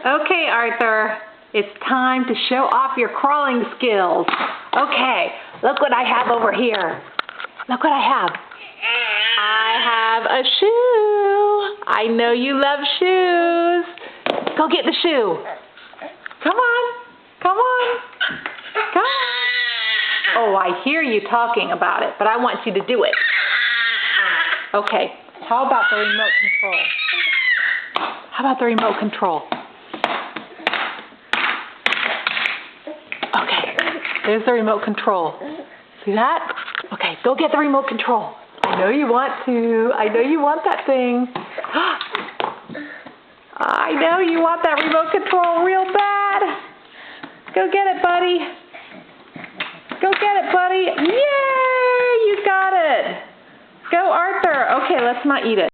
Okay, Arthur, it's time to show off your crawling skills. Okay, look what I have over here. Look what I have. I have a shoe. I know you love shoes. Go get the shoe. Come on. Come on. Come on. Oh, I hear you talking about it, but I want you to do it. Okay, how about the remote control? How about the remote control? Okay, there's the remote control. See that? Okay, go get the remote control. I know you want to. I know you want that thing. I know you want that remote control real bad. Go get it, buddy. Go get it, buddy. Yay! You got it. Go, Arthur. Okay, let's not eat it.